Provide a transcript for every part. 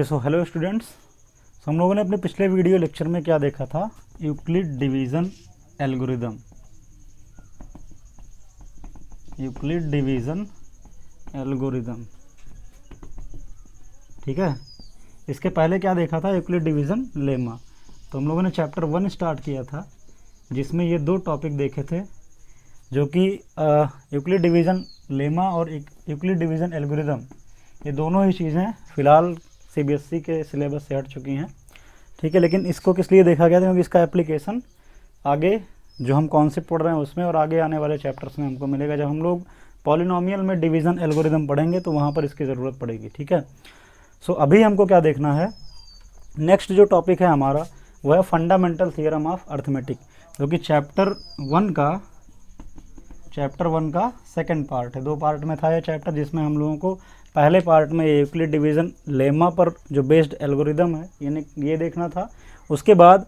So hello students. हम लोगों ने अपने पिछले वीडियो लेक्चर में क्या देखा था, Euclid division algorithm. Euclid division algorithm, ठीक है। इसके पहले क्या देखा था, यूक्लिड डिवीज़न लेमा। तो हम लोगों ने चैप्टर 1 स्टार्ट किया था जिसमें ये दो टॉपिक देखे थे, जो कि यूक्लिड डिवीज़न लेमा और यूक्लिड डिवीज़न एल्गोरिदम, ये दोनों ही चीज़ें फ़िलहाल सीबीएसई के सिलेबस से हट चुकी हैं, ठीक है। लेकिन इसको किस लिए देखा गया था, क्योंकि इसका एप्लीकेशन आगे जो हम कॉन्सेप्ट पढ़ रहे हैं उसमें और आगे आने वाले चैप्टर्स में हमको मिलेगा। जब हम लोग पॉलिनोमियल में डिवीज़न एल्गोरिदम पढ़ेंगे तो वहाँ पर इसकी ज़रूरत पड़ेगी, ठीक है। सो अभी हमको क्या देखना है, नेक्स्ट जो टॉपिक है हमारा वो है फंडामेंटल थ्योरम ऑफ अर्थमेटिक, जो कि चैप्टर वन का सेकेंड पार्ट है। दो पार्ट में था ये चैप्टर, जिसमें हम लोगों को पहले पार्ट में यूक्लिड डिवीज़न लेमा पर जो बेस्ड एल्गोरिदम है यानी ये देखना था। उसके बाद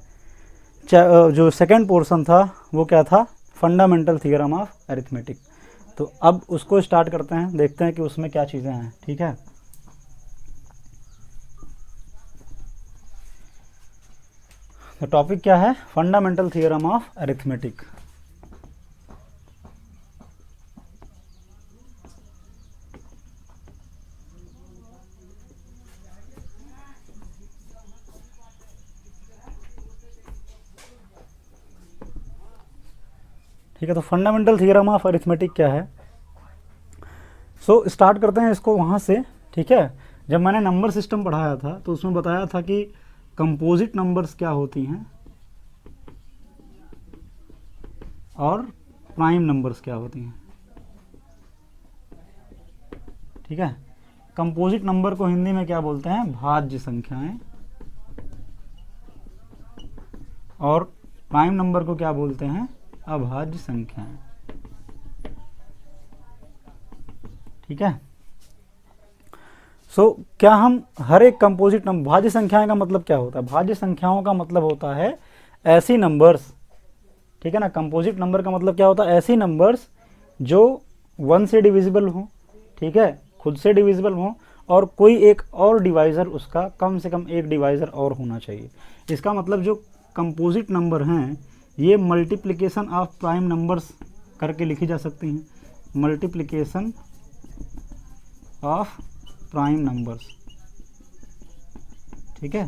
जो सेकंड पोर्शन था वो क्या था, फंडामेंटल थ्योरम ऑफ अरिथमेटिक। तो अब उसको स्टार्ट करते हैं, देखते हैं कि उसमें क्या चीज़ें हैं, ठीक है। तो टॉपिक क्या है, फंडामेंटल थ्योरम ऑफ अरिथमेटिक। ठीक है, तो फंडामेंटल थ्योरम ऑफ अरिथमेटिक क्या है। सो स्टार्ट करते हैं इसको वहाँ से, ठीक है। जब मैंने नंबर सिस्टम पढ़ाया था तो उसमें बताया था कि कंपोजिट नंबर्स क्या होती हैं और प्राइम नंबर्स क्या होती हैं, ठीक है। कंपोजिट नंबर को हिंदी में क्या बोलते हैं, भाज्य संख्याएं, और प्राइम नंबर को क्या बोलते हैं, अभाज्य संख्याएं, ठीक है। सो क्या हम हर एक कंपोजिट नंबर, भाज्य संख्याएं का मतलब क्या होता है, भाज्य संख्याओं का मतलब होता है ऐसी नंबर्स, ठीक है ना। कंपोजिट नंबर का मतलब क्या होता है, ऐसी नंबर्स जो 1 से डिविजिबल हो, ठीक है, खुद से डिविजिबल हो, और कोई एक और डिवाइज़र उसका कम से कम एक डिवाइज़र और होना चाहिए। इसका मतलब जो कंपोजिट नंबर हैं ये मल्टीप्लिकेशन ऑफ प्राइम नंबर्स करके लिखी जा सकती हैं, मल्टीप्लिकेशन ऑफ प्राइम नंबर्स, ठीक है।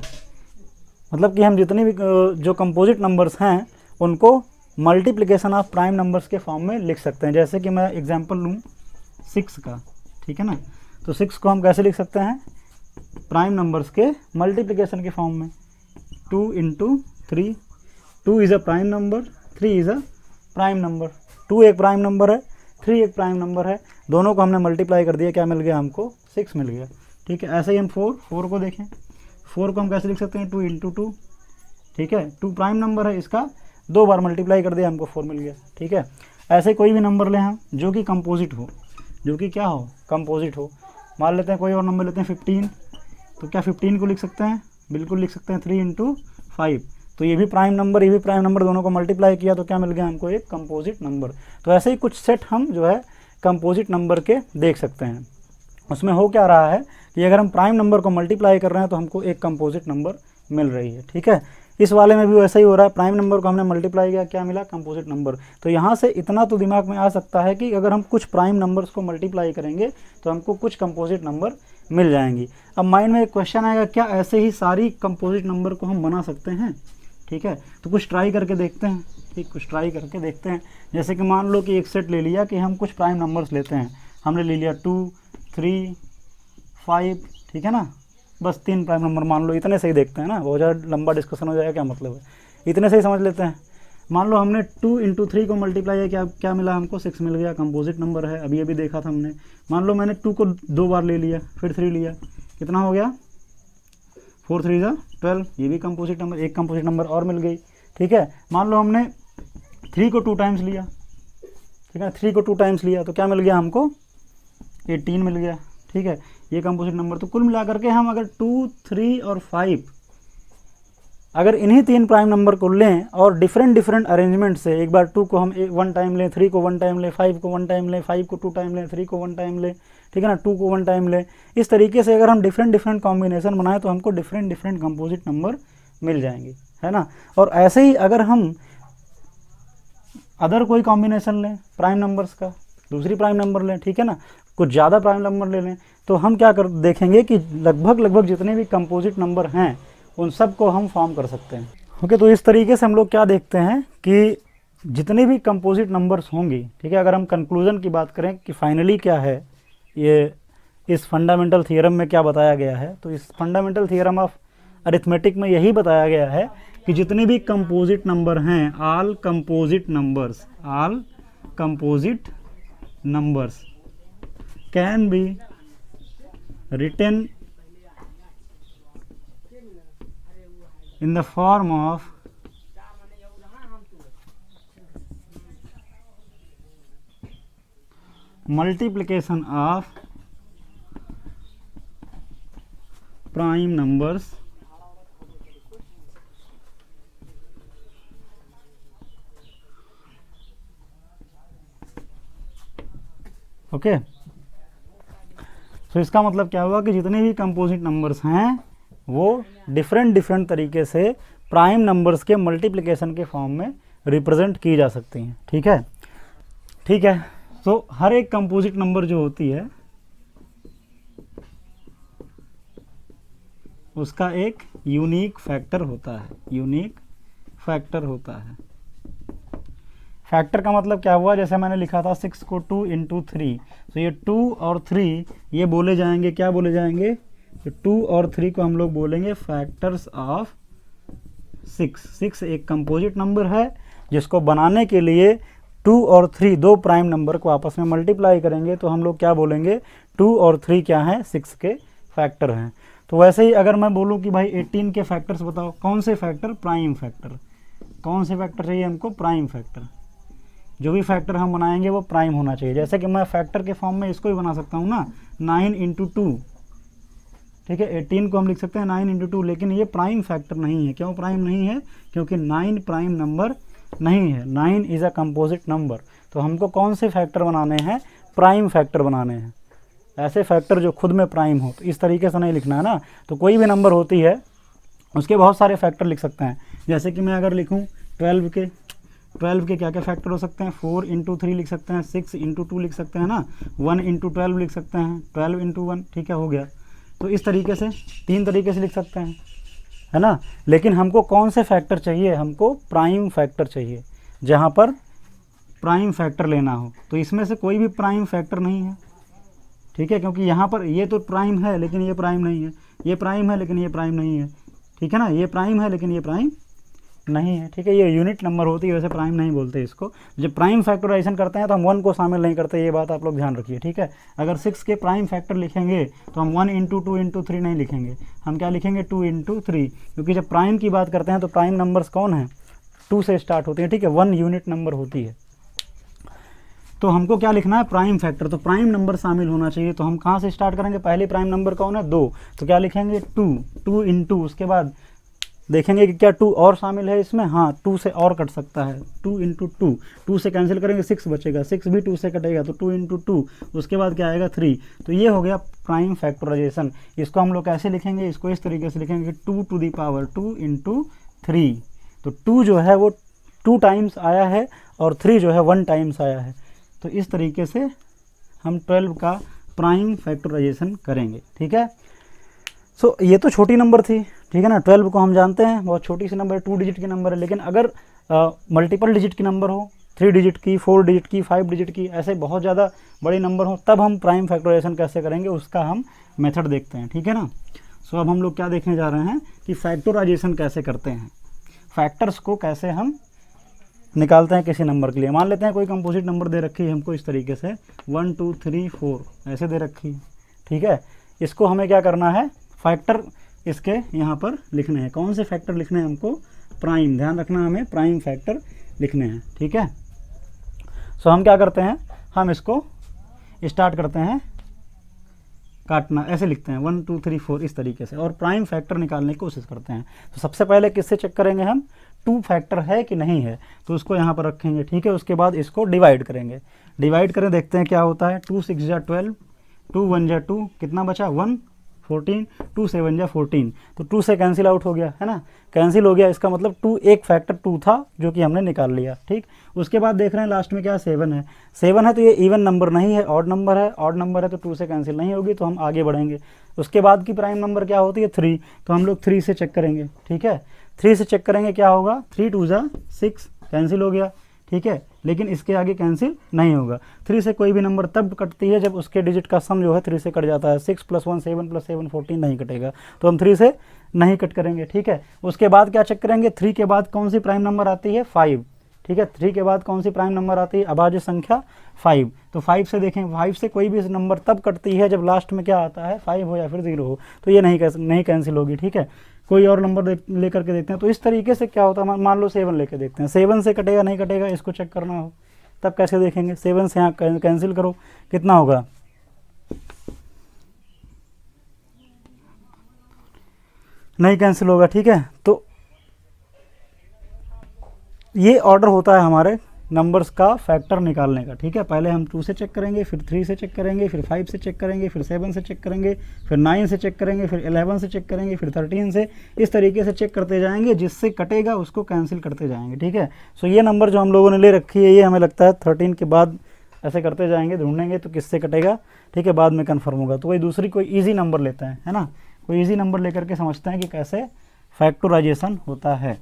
मतलब कि हम जितनी भी जो कंपोजिट नंबर्स हैं उनको मल्टीप्लिकेशन ऑफ प्राइम नंबर्स के फॉर्म में लिख सकते हैं। जैसे कि मैं एग्जांपल लूँ 6 का, ठीक है ना। तो 6 को हम कैसे लिख सकते हैं, प्राइम नंबर्स के मल्टीप्लिकेशन के फॉर्म में, 2 × 3। 2 is a prime number, 3 is a prime number. 2 एक प्राइम नंबर है, 3 एक प्राइम नंबर है, दोनों को हमने मल्टीप्लाई कर दिया, क्या मिल गया हमको, 6 मिल गया, ठीक है। ऐसे ही हम 4 को देखें, 4 को हम कैसे लिख सकते हैं, 2 × 2, ठीक है। 2 प्राइम नंबर है, इसका 2 बार मल्टीप्लाई कर दिया, हमको 4 मिल गया, ठीक है। ऐसे कोई भी नंबर लें हम जो कि कंपोजिट हो, जो कि क्या हो, कंपोजिट हो। मान लेते हैं कोई और नंबर लेते हैं 15, तो क्या 15 को लिख सकते हैं, बिल्कुल लिख सकते हैं, 3 × 5। तो ये भी प्राइम नंबर, ये भी प्राइम नंबर, दोनों को मल्टीप्लाई किया तो क्या मिल गया हमको, एक कंपोजिट नंबर। तो ऐसे ही कुछ सेट हम जो है कंपोजिट नंबर के देख सकते हैं। उसमें हो क्या रहा है कि अगर हम प्राइम नंबर को मल्टीप्लाई कर रहे हैं तो हमको एक कंपोजिट नंबर मिल रही है, ठीक है। इस वाले में भी वैसा ही हो रहा है, प्राइम नंबर को हमने मल्टीप्लाई किया, क्या मिला, कंपोजिट नंबर। तो यहाँ से इतना तो दिमाग में आ सकता है कि अगर हम कुछ प्राइम नंबर्स को मल्टीप्लाई करेंगे तो हमको कुछ कंपोजिट नंबर मिल जाएंगी। अब माइंड में एक क्वेश्चन आएगा, क्या ऐसे ही सारी कंपोजिट नंबर को हम बना सकते हैं, ठीक है। तो कुछ ट्राई करके देखते हैं, ठीक, कुछ ट्राई करके देखते हैं। जैसे कि मान लो कि एक सेट ले लिया कि हम कुछ प्राइम नंबर्स लेते हैं, हमने ले लिया 2, 3, 5, ठीक है ना। बस 3 प्राइम नंबर मान लो, इतने से ही देखते हैं ना, बहुत ज़्यादा लंबा डिस्कशन हो जाएगा, क्या मतलब है, इतने से ही समझ लेते हैं। मान लो हमने 2 × 3 को मल्टीप्लाई किया, क्या मिला हमको, 6 मिल गया, कंपोजिट नंबर है, अभी अभी देखा था हमने। मान लो मैंने 2 को 2 बार ले लिया, फिर 3 लिया, कितना हो गया, 4 × 3 = 12, ये भी कंपोजिट नंबर, एक कंपोजिट नंबर और मिल गई, ठीक है। मान लो हमने 3 को 2 टाइम्स लिया, ठीक है, 3 को 2 टाइम्स लिया तो क्या मिल गया हमको, 18 मिल गया, ठीक है, ये कंपोजिट नंबर। तो कुल मिलाकर के हम अगर 2, 3 और 5, अगर इन्हीं 3 प्राइम नंबर को लें और डिफरेंट अरेंजमेंट से, एक बार 2 को हम 1 टाइम लें, 3 को 1 टाइम लें, 5 को 1 टाइम लें, 5 को 2 टाइम लें, 3 को 1 टाइम लें, ठीक है ना, 2 को 1 टाइम लें। इस तरीके से अगर हम डिफरेंट कॉम्बिनेशन बनाएं तो हमको डिफरेंट कंपोजिट नंबर मिल जाएंगे, है ना। और ऐसे ही अगर हम अदर कोई कॉम्बिनेशन लें प्राइम नंबर्स का, दूसरी प्राइम नंबर लें, ठीक है ना, कुछ ज़्यादा प्राइम नंबर ले लें, तो हम क्या कर देखेंगे कि लगभग जितने भी कंपोजिट नंबर हैं उन सब को हम फॉर्म कर सकते हैं। ओके, तो इस तरीके से हम लोग क्या देखते हैं कि जितने भी कंपोजिट नंबर्स होंगी, ठीक है, अगर हम कंक्लूजन की बात करें कि फाइनली क्या है ये इस फंडामेंटल थियरम में क्या बताया गया है, तो इस फंडामेंटल थियरम ऑफ अरिथमेटिक में यही बताया गया है कि जितने भी कंपोजिट नंबर हैं, all composite numbers can be written in the form of multiplication of prime numbers okay. तो इसका मतलब क्या हुआ कि जितने भी कंपोजिट नंबर्स हैं वो डिफरेंट तरीके से प्राइम नंबर्स के मल्टीप्लिकेशन के फॉर्म में रिप्रेजेंट की जा सकती हैं, ठीक है। ठीक है, तो हर एक कंपोजिट नंबर जो होती है उसका एक यूनिक फैक्टर होता है। फैक्टर का मतलब क्या हुआ, जैसे मैंने लिखा था 6 को 2 इंटू 3, तो ये 2 और 3 ये बोले जाएंगे, क्या बोले जाएंगे, तो 2 और 3 को हम लोग बोलेंगे फैक्टर्स ऑफ 6। 6 एक कंपोजिट नंबर है जिसको बनाने के लिए 2 और 3 दो प्राइम नंबर को आपस में मल्टीप्लाई करेंगे तो हम लोग क्या बोलेंगे, 2 और 3 क्या हैं, 6 के फैक्टर हैं। तो वैसे ही अगर मैं बोलूं कि भाई 18 के फैक्टर्स बताओ, कौन से फैक्टर, प्राइम फैक्टर। कौन से फैक्टर चाहिए हमको, प्राइम फैक्टर। जो भी फैक्टर हम बनाएंगे वो प्राइम होना चाहिए। जैसे कि मैं फैक्टर के फॉर्म में इसको भी बना सकता हूँ ना, 9 इंटू 2, ठीक है, 18 को हम लिख सकते हैं 9 इंटू 2, लेकिन ये प्राइम फैक्टर नहीं है। क्यों प्राइम नहीं है, क्योंकि 9 प्राइम नंबर नहीं है, 9 इज़ अ कंपोजिट नंबर। तो हमको कौन से फैक्टर बनाने हैं, प्राइम फैक्टर बनाने हैं, ऐसे फैक्टर जो खुद में प्राइम हो। तो इस तरीके से नहीं लिखना है ना। तो कोई भी नंबर होती है उसके बहुत सारे फैक्टर लिख सकते हैं। जैसे कि मैं अगर लिखूँ 12 के क्या क्या फैक्टर हो सकते हैं, 4 इंटू 3 लिख सकते हैं, 6 इंटू 2 लिख सकते हैं ना, 1 इंटू 12 लिख सकते हैं, 12 इंटू 1, ठीक है, हो गया। तो इस तरीके से 3 तरीके से लिख सकते हैं, है ना। लेकिन हमको कौन से फैक्टर चाहिए, हमको प्राइम फैक्टर चाहिए, जहाँ पर प्राइम फैक्टर लेना हो। तो इसमें से कोई भी प्राइम फैक्टर नहीं है, ठीक है, क्योंकि यहाँ पर ये तो प्राइम है लेकिन ये प्राइम नहीं है, ये प्राइम है लेकिन ये प्राइम नहीं है, ठीक है ना, ये प्राइम है लेकिन ये प्राइम नहीं है, ठीक है। ये यूनिट नंबर होती है, वैसे प्राइम नहीं बोलते इसको। जब प्राइम फैक्टराइजेशन करते हैं तो हम 1 को शामिल नहीं करते, ये बात आप लोग ध्यान रखिए, ठीक है। अगर 6 के प्राइम फैक्टर लिखेंगे तो हम 1 इंटू 2 इंटू 3 नहीं लिखेंगे, हम क्या लिखेंगे, 2 इंटू 3, क्योंकि जब प्राइम की बात करते हैं तो प्राइम नंबर्स कौन है, 2 से स्टार्ट होते हैं, ठीक है, 1 यूनिट नंबर होती है। तो हमको क्या लिखना है, प्राइम फैक्टर, तो प्राइम नंबर शामिल होना चाहिए। तो हम कहाँ से स्टार्ट करेंगे, पहले प्राइम नंबर कौन है, 2, तो क्या लिखेंगे, 2 इंटू, उसके बाद देखेंगे कि क्या 2 और शामिल है इसमें, हाँ 2 से और कट सकता है, 2 इंटू 2 से कैंसिल करेंगे 6 बचेगा, 6 भी 2 से कटेगा तो 2 इंटू 2, उसके बाद क्या आएगा 3। तो ये हो गया प्राइम फैक्टराइजेशन। इसको हम लोग कैसे लिखेंगे, इसको इस तरीके से लिखेंगे 2 टू दी पावर 2 इंटू 3। तो 2 जो है वो 2 टाइम्स आया है और 3 जो है 1 टाइम्स आया है। तो इस तरीके से हम 12 का प्राइम फैक्टराइजेशन करेंगे, ठीक है। सो ये तो छोटी नंबर थी, ठीक है ना। 12 को हम जानते हैं बहुत छोटी सी नंबर है, 2 डिजिट की नंबर है। लेकिन अगर मल्टीपल डिजिट की नंबर हो, 3 डिजिट की, 4 डिजिट की, 5 डिजिट की, ऐसे बहुत ज़्यादा बड़ी नंबर हो, तब हम प्राइम फैक्टराइजेशन कैसे करेंगे उसका हम मेथड देखते हैं, ठीक है ना। सो अब हम लोग क्या देखने जा रहे हैं कि फैक्टराइजेशन कैसे करते हैं, फैक्टर्स को कैसे हम निकालते हैं किसी नंबर के लिए। मान लेते हैं कोई कंपोजिट नंबर दे रखी है हमको इस तरीके से 1 2 3 4 ऐसे दे रखी है, ठीक है। इसको हमें क्या करना है, फैक्टर इसके यहाँ पर लिखने हैं। कौन से फैक्टर लिखने हैं हमको, प्राइम, ध्यान रखना हमें प्राइम फैक्टर लिखने हैं, ठीक है। सो हम क्या करते हैं, हम इसको स्टार्ट करते हैं काटना, ऐसे लिखते हैं 1 2 3 4 इस तरीके से, और प्राइम फैक्टर निकालने की कोशिश करते हैं। तो सबसे पहले किससे चेक करेंगे हम, 2 फैक्टर है कि नहीं है, तो उसको यहाँ पर रखेंगे, ठीक है। उसके बाद इसको डिवाइड करेंगे, डिवाइड करें देखते हैं क्या होता है, 2 6 12, 2 1 जा 2, कितना बचा 1, 14, 2 7 जा 14, तो 2 से कैंसिल आउट हो गया है ना, कैंसिल हो गया, इसका मतलब 2 एक फैक्टर 2 था जो कि हमने निकाल लिया। ठीक, उसके बाद देख रहे हैं लास्ट में क्या 7 है, 7 है तो ये इवन नंबर नहीं है, ऑड नंबर है, ऑड नंबर है तो 2 से कैंसिल नहीं होगी, तो हम आगे बढ़ेंगे। उसके बाद की प्राइम नंबर क्या होती है 3, तो हम लोग 3 से चेक करेंगे। ठीक है, 3 से चेक करेंगे क्या होगा, 3 2 जा 6, कैंसिल हो गया। ठीक है, लेकिन इसके आगे कैंसिल नहीं होगा। 3 से कोई भी नंबर तब कटती है जब उसके डिजिट का सम जो है 3 से कट जाता है। 6 + 1 7 + 7 14 नहीं कटेगा, तो हम 3 से नहीं कट करेंगे। ठीक है, उसके बाद क्या चेक करेंगे, 3 के बाद कौन सी प्राइम नंबर आती है 5। ठीक है, 3 के बाद कौन सी प्राइम नंबर आती है, अभाज्य संख्या 5, तो 5 से देखें, 5 से कोई भी नंबर तब कटती है जब लास्ट में क्या आता है 5 हो या फिर 0 हो, तो ये नहीं कैंसिल होगी। ठीक है, कोई और नंबर लेकर के देखते हैं। तो इस तरीके से क्या होता है, मान लो 7 लेके देखते हैं, 7 से कटेगा नहीं कटेगा इसको चेक करना हो तब कैसे देखेंगे, 7 से यहाँ कैंसिल करो, कितना होगा, नहीं कैंसिल होगा। ठीक है, तो ये ऑर्डर होता है हमारे नंबर्स का फैक्टर निकालने का। ठीक है, पहले हम 2 से चेक करेंगे, फिर 3 से चेक करेंगे, फिर 5 से चेक करेंगे, फिर 7 से चेक करेंगे, फिर 9 से चेक करेंगे, फिर 11 से चेक करेंगे, फिर 13 से, इस तरीके से चेक करते जाएंगे, जिससे कटेगा उसको कैंसिल करते जाएंगे। ठीक है, सो ये नंबर जो हम लोगों ने ले रखी है ये हमें लगता है 13 के बाद ऐसे करते जाएंगे, ढूंढेंगे तो किससे कटेगा। ठीक है, बाद में कन्फर्म होगा। तो कोई ईजी नंबर लेते हैं, है ना, कोई ईजी नंबर लेकर के समझते हैं कि कैसे फैक्टराइजेशन होता है।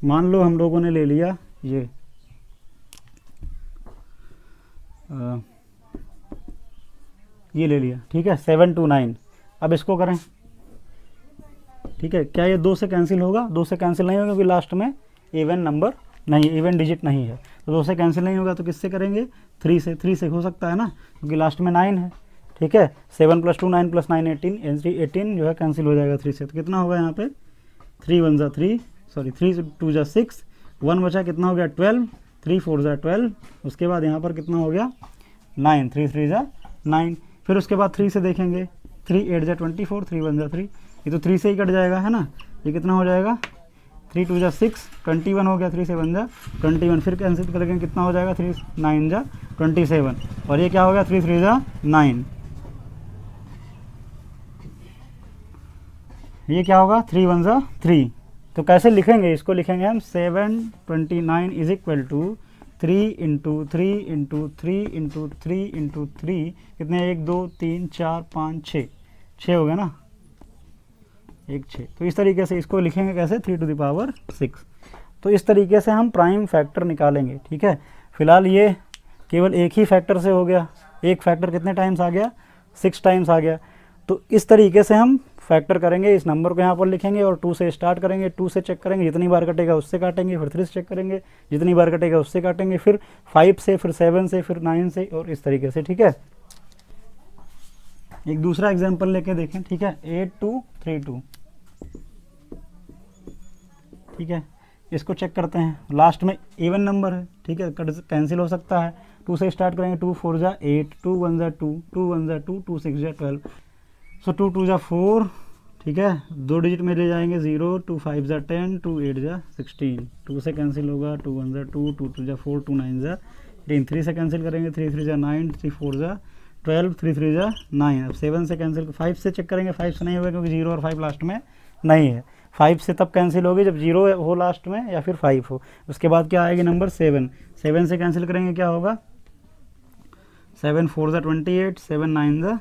मान लो हम लोगों ने ले लिया ये ले लिया। ठीक है, 7 2 9, अब इसको करें। ठीक है, क्या ये 2 से कैंसिल होगा, 2 से कैंसिल नहीं होगा क्योंकि लास्ट में इवन नंबर नहीं, इवन डिजिट नहीं है, तो 2 से कैंसिल नहीं होगा, तो किससे करेंगे 3 से हो सकता है ना, क्योंकि लास्ट में 9 है। ठीक है, 7 + 2 9 + 9 18 जो है कैंसिल हो जाएगा 3 से, तो कितना होगा यहाँ पे 3 1 जा 3, सॉरी 3 2 जा 6, 1 बचा, कितना हो गया 12, 3 4 जा 12, उसके बाद यहाँ पर कितना हो गया 9, 3 3 जा 9, फिर उसके बाद 3 से देखेंगे, 3 8 जा 24, 3 1 जा 3, ये तो 3 से ही कट जाएगा, है ना, ये कितना हो जाएगा 3 2 जा 6, 21 हो गया, 3 7 जा 21, फिर कैंसिल करेंगे कितना हो जाएगा 3 9 जा 27, और ये क्या हो गया 3 3 जा 9, ये क्या होगा 3 1 जा 3। तो कैसे लिखेंगे इसको, लिखेंगे हम 729 इज इक्वल टू 3 × 3 × 3 × 3 × 3, कितने 1 2 3 4 5 6 हो गया ना, 1 6। तो इस तरीके से इसको लिखेंगे कैसे 3⁶। तो इस तरीके से हम प्राइम फैक्टर निकालेंगे। ठीक है, फिलहाल ये केवल एक ही फैक्टर से हो गया, एक फैक्टर कितने टाइम्स आ गया 6 टाइम्स आ गया। तो इस तरीके से हम फैक्टर करेंगे, इस नंबर को यहाँ पर लिखेंगे और 2 से स्टार्ट करेंगे, 2 से चेक करेंगे, जितनी बार कटेगा उससे काटेंगे, फिर 3 से चेक करेंगे, जितनी बार कटेगा उससे काटेंगे, फिर 5 से, फिर 7 से, फिर 9 से, और इस तरीके से। ठीक है, एक दूसरा एग्जांपल लेके देखें। ठीक है, 8 2 3 2। ठीक है, इसको चेक करते हैं, लास्ट में इवन नंबर है। ठीक है, कैंसिल हो सकता है, 2 से स्टार्ट करेंगे, 2 4 जा 8, 2 1 जा 2, 2 1 जा 2, 2 6 जा 12, सो 2 2 जा 4। ठीक है, 2 डिजिट में ले जाएंगे 0, 2 5 जा 10, 2 8 जा 16, 2 से कैंसिल होगा, 2 1 जा 2, 2 2 जा 4, 2 9 जा 18, 3 से कैंसिल करेंगे, 3 3 जा 9, 3 4 जा 12, 3 3 जा 9। अब 7 से कैंसिल, 5 से चेक करेंगे, 5 से नहीं होगा क्योंकि 0 और 5 लास्ट में नहीं है। 5 से तब कैंसिल होगी जब 0 हो लास्ट में या फिर 5 हो। उसके बाद क्या आएगी नंबर 7, 7 से कैंसिल करेंगे, क्या होगा 7 4 जा 28, 7 9 जा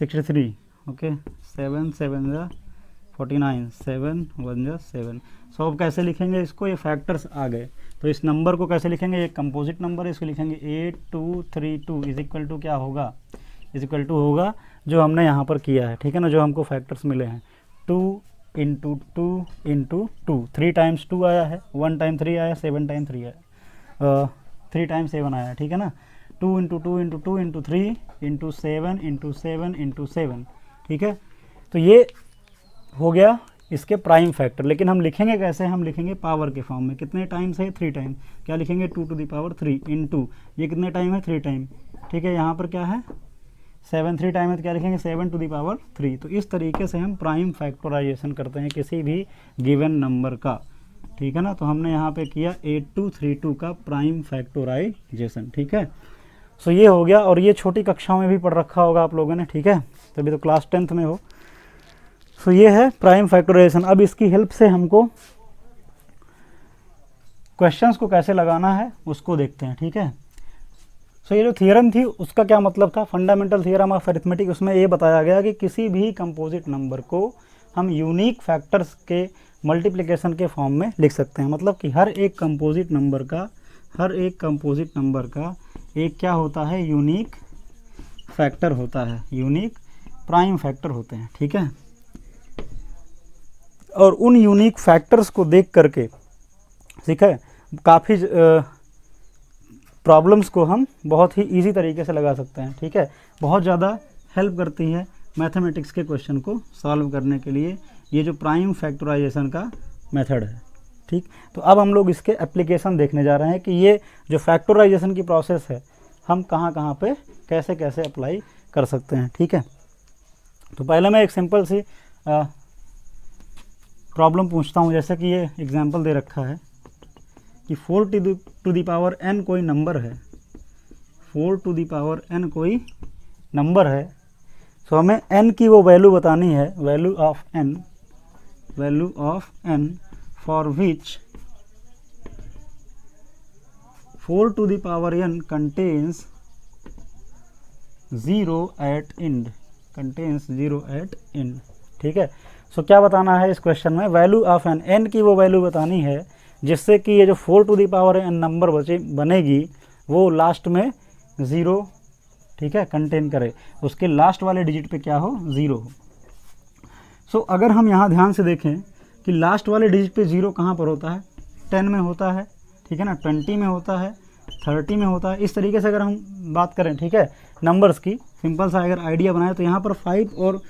63, ओके, 7 7 जा 49, 7 1 जा 7। सो अब कैसे लिखेंगे इसको, ये फैक्टर्स आ गए, तो इस नंबर को कैसे लिखेंगे, ये कंपोजिट नंबर है, इसको लिखेंगे 8 2 3 2 इज इक्वल टू क्या होगा, इज इक्वल टू होगा जो हमने यहाँ पर किया है। ठीक है ना, जो हमको फैक्टर्स मिले हैं 2 × 2 × 2, 3 टाइम्स 2 आया है, 1 टाइम 3 आया, 7 टाइम 3 आया, 3 टाइम 7 आया। ठीक है ना, 2 × 2 × 2 × 3 × 7 × 7 × 7। ठीक है, तो ये हो गया इसके प्राइम फैक्टर। लेकिन हम लिखेंगे कैसे, हम लिखेंगे पावर के फॉर्म में। कितने टाइम्स है 3 टाइम, क्या लिखेंगे 2 टू द पावर 3 × ये कितने टाइम है 3 टाइम। ठीक है, यहाँ पर क्या है 7 3 टाइम है, तो क्या लिखेंगे 7 टू द पावर 3। तो इस तरीके से हम प्राइम फैक्टराइजेशन करते हैं किसी भी गिवन नंबर का। ठीक है ना, तो हमने यहाँ पे किया 8232 का प्राइम फैक्टराइजेशन। ठीक है, सो ये हो गया, और ये छोटी कक्षाओं में भी पढ़ रखा होगा आप लोगों ने, ठीक है, तभी तो क्लास 10th में हो। सो ये है प्राइम फैक्टराइजेशन। अब इसकी हेल्प से हमको क्वेश्चंस को कैसे लगाना है उसको देखते हैं, ठीक है। सो ये जो थियरम थी उसका क्या मतलब था, फंडामेंटल थियरम ऑफ अरिथमेटिक, उसमें ये बताया गया कि किसी भी कंपोजिट नंबर को हम यूनिक फैक्टर्स के मल्टीप्लिकेशन के फॉर्म में लिख सकते हैं। मतलब कि हर एक कंपोजिट नंबर का एक क्या होता है, यूनिक फैक्टर होता है, यूनिक प्राइम फैक्टर होते हैं, ठीक है। और उन यूनिक फैक्टर्स को देख करके, ठीक है, काफ़ी प्रॉब्लम्स को हम बहुत ही इजी तरीके से लगा सकते हैं, ठीक है। बहुत ज़्यादा हेल्प करती है मैथमेटिक्स के क्वेश्चन को सॉल्व करने के लिए ये जो प्राइम फैक्टराइजेशन का मेथड है, ठीक। तो अब हम लोग इसके एप्लीकेशन देखने जा रहे हैं कि ये जो फैक्टराइजेशन की प्रोसेस है हम कहाँ कहाँ पे कैसे कैसे अप्लाई कर सकते हैं, ठीक है। तो पहले मैं एक सिंपल सी प्रॉब्लम पूछता हूँ। जैसे कि ये एग्जांपल दे रखा है कि 4 टू द पावर n कोई नंबर है, 4 टू द पावर n कोई नंबर है। सो हमें n की वो वैल्यू बतानी है, value of n for which 4 to the power n contains 0 at end, ठीक है। सो क्या बताना है इस क्वेश्चन में, वैल्यू ऑफ n की वो वैल्यू बतानी है जिससे कि ये जो 4 to the power n number बनेगी वो लास्ट में 0, ठीक है, कंटेन करे, उसके लास्ट वाले डिजिट पे क्या हो, 0 हो। सो अगर हम यहाँ ध्यान से देखें कि लास्ट वाले डिजिट पे 0 कहाँ पर होता है, 10 में होता है, ठीक है ना, 20 में होता है, 30 में होता है। इस तरीके से अगर हम बात करें, ठीक है, नंबर्स की सिंपल सा अगर आइडिया बनाए तो यहाँ पर 5 और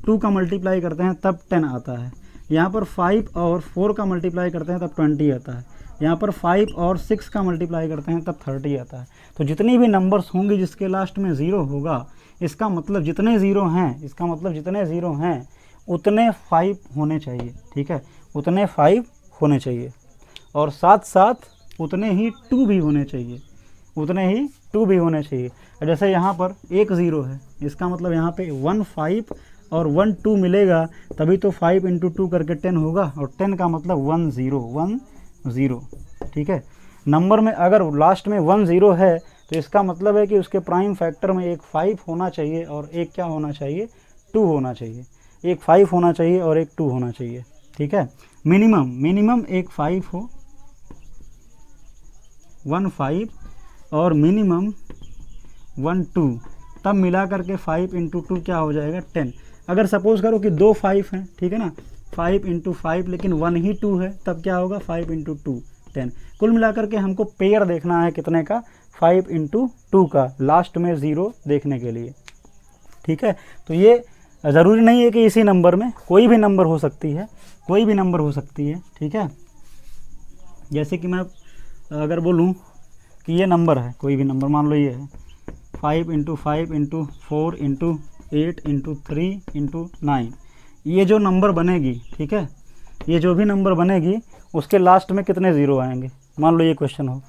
2 का मल्टीप्लाई करते हैं तब 10 आता है, यहाँ पर 5 और 4 का मल्टीप्लाई करते हैं तब 20 आता है, यहाँ पर 5 और 6 का मल्टीप्लाई करते हैं तब 30 आता है। तो जितनी भी नंबर्स होंगी जिसके लास्ट में 0 होगा, इसका मतलब जितने ज़ीरो हैं उतने 5 होने चाहिए, ठीक है, उतने 5 होने चाहिए, और साथ साथ उतने ही 2 भी होने चाहिए, जैसे यहाँ पर एक 0 है, इसका मतलब यहाँ पे 1 5 और 1 2 मिलेगा, तभी तो 5 × 2 करके 10 होगा, और 10 का मतलब 1 0, ठीक है। नंबर में अगर लास्ट में 1 0 है तो इसका मतलब है कि उसके प्राइम फैक्टर में एक 5 होना चाहिए और एक क्या होना चाहिए, 2 होना चाहिए, एक 5 होना चाहिए और एक 2 होना चाहिए, ठीक है। मिनिमम एक 5 हो, 1 5 और मिनिमम 1 2, तब मिला करके 5 × 2 क्या हो जाएगा, 10। अगर सपोज करो कि 2 5 हैं, ठीक है ना, 5 × 5 लेकिन 1 ही 2 है, तब क्या होगा, 5 × 2 10। कुल मिलाकर के हमको पेयर देखना है कितने का, 5 × 2 का, लास्ट में 0 देखने के लिए, ठीक है। तो ये ज़रूरी नहीं है कि इसी नंबर में, कोई भी नंबर हो सकती है, ठीक है। जैसे कि मैं अगर बोलूँ कि ये नंबर है, कोई भी नंबर मान लो ये है 5 × 5 × 4 × 8 × 3 × 9, ये जो नंबर बनेगी, ठीक है, ये जो भी नंबर बनेगी उसके लास्ट में कितने 0 आएंगे। मान लो ये क्वेश्चन हो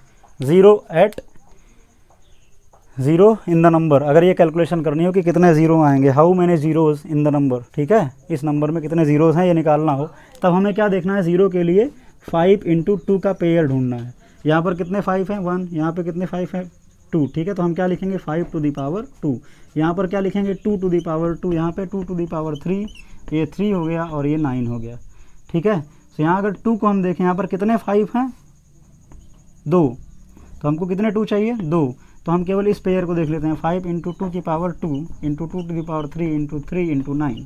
0 इन द नंबर, अगर ये कैलकुलेशन करनी हो कि कितने 0 आएंगे, how many zeros in the number, ठीक है, इस नंबर में कितने ज़ीरोज़ हैं ये निकालना हो, तब हमें क्या देखना है, 0 के लिए 5 × 2 का पेयर ढूंढना है। यहाँ पर कितने 5 हैं, 1, यहाँ पर कितने 5 हैं, 2, ठीक है। तो हम क्या लिखेंगे, 5 टू द पावर 2, यहाँ पर क्या लिखेंगे, 2 टू द पावर 2, यहाँ पे 2 टू द पावर 3, ये 3 हो गया और ये 9 हो गया, ठीक है। तो यहाँ अगर 2 को हम देखें, यहाँ पर कितने 5 हैं, 2, तो हमको कितने 2 चाहिए, 2, तो हम केवल इस पेयर को देख लेते हैं, 5 × 2 की पावर 2 × 2 टू द पावर 3 × 3 × 9,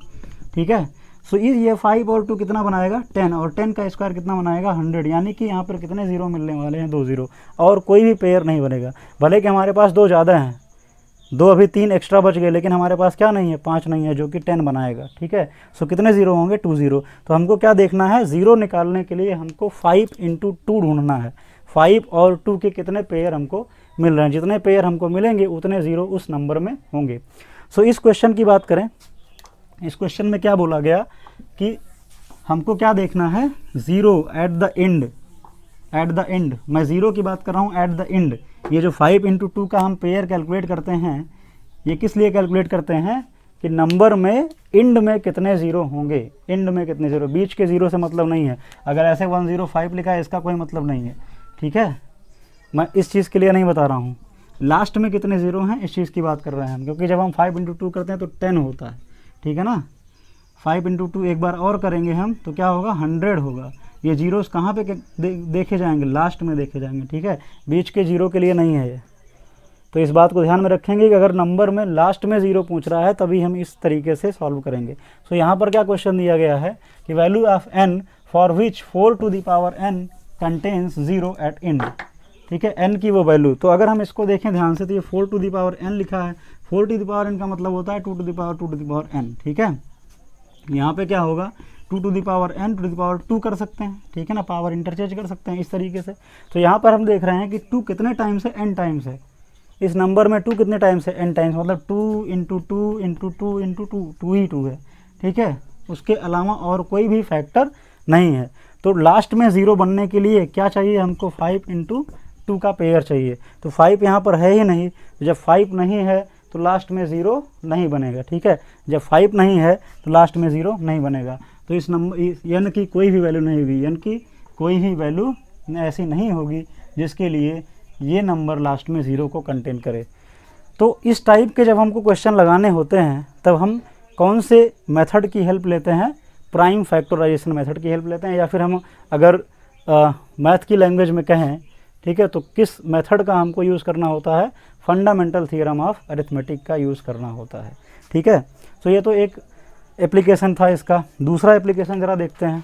ठीक है। सो ये 5 और 2 कितना बनाएगा, 10, और 10 का स्क्वायर कितना बनाएगा, 100, यानी कि यहाँ पर कितने 0 मिलने वाले हैं, 2 0, और कोई भी पेयर नहीं बनेगा। भले कि हमारे पास 2 ज़्यादा हैं, 2 अभी 3 एक्स्ट्रा बच गए, लेकिन हमारे पास क्या नहीं है, 5 नहीं है, जो कि 10 बनाएगा, ठीक है। सो कितने 0 होंगे, 2 0। तो हमको क्या देखना है, 0 निकालने के लिए हमको 5 × 2 ढूंढना है, 5 और 2 के कितने पेयर हमको मिल रहे हैं, जितने पेयर हमको मिलेंगे उतने 0 उस नंबर में होंगे। सो इस क्वेश्चन की बात करें, इस क्वेश्चन में क्या बोला गया कि हमको क्या देखना है, 0 एट द एंड, मैं 0 की बात कर रहा हूँ, एट द एंड, ये जो 5 × 2 का हम पेयर कैलकुलेट करते हैं, ये किस लिए कैलकुलेट करते हैं कि नंबर में इंड में कितने ज़ीरो होंगे, इंड में कितने ज़ीरो, बीच के ज़ीरो से मतलब नहीं है। अगर ऐसे 105 लिखा है इसका कोई मतलब नहीं है, ठीक है। मैं इस चीज़ के लिए नहीं बता रहा हूँ, लास्ट में कितने ज़ीरो हैं इस चीज़ की बात कर रहे हैं हम, क्योंकि जब हम 5 × 2 करते हैं तो 10 होता है, ठीक है ना। 5 × 2 एक बार और करेंगे हम तो क्या होगा, 100 होगा। ये जीरोस कहाँ पे देखे जाएंगे, लास्ट में देखे जाएंगे, ठीक है, बीच के जीरो के लिए नहीं है ये। तो इस बात को ध्यान में रखेंगे कि अगर नंबर में लास्ट में ज़ीरो पूछ रहा है तभी हम इस तरीके से सॉल्व करेंगे। सो यहाँ पर क्या क्वेश्चन दिया गया है कि value of n for which 4n contains 0 at end, ठीक है, n की वो वैल्यू। तो अगर हम इसको देखें ध्यान से तो ये 4n लिखा है, 4n का मतलब होता है 2n, ठीक है। यहाँ पे क्या होगा, 2n 2 कर सकते हैं, ठीक है ना, पावर इंटरचेंज कर सकते हैं इस तरीके से। तो यहाँ पर हम देख रहे हैं कि 2 कितने टाइम्स है, n टाइम्स है। इस नंबर में 2 कितने टाइम्स है, n टाइम्स, मतलब 2 × 2 × 2 × 2, 2 ही 2 है, ठीक है, उसके अलावा और कोई भी फैक्टर नहीं है। तो लास्ट में ज़ीरो बनने के लिए क्या चाहिए हमको, 5 × 2 का पेयर चाहिए। तो 5 यहाँ पर है ही नहीं, जब 5 नहीं है तो लास्ट में ज़ीरो नहीं बनेगा, ठीक है, जब 5 नहीं है तो लास्ट में ज़ीरो नहीं बनेगा। तो इस नंबर n की कोई भी वैल्यू नहीं होगी, n की कोई भी वैल्यू ऐसी नहीं होगी जिसके लिए ये नंबर लास्ट में ज़ीरो को कंटेन करे। तो इस टाइप के जब हमको क्वेश्चन लगाने होते हैं तब हम कौन से मेथड की हेल्प लेते हैं, प्राइम फैक्टराइजेशन मेथड की हेल्प लेते हैं, या फिर हम अगर मैथ की लैंग्वेज में कहें, ठीक है, तो किस मेथड का हमको यूज़ करना होता है, फंडामेंटल थ्योरम ऑफ अरिथमेटिक का यूज़ करना होता है, ठीक है। तो ये तो एक एप्लीकेशन था इसका। दूसरा एप्लीकेशन ज़रा देखते हैं।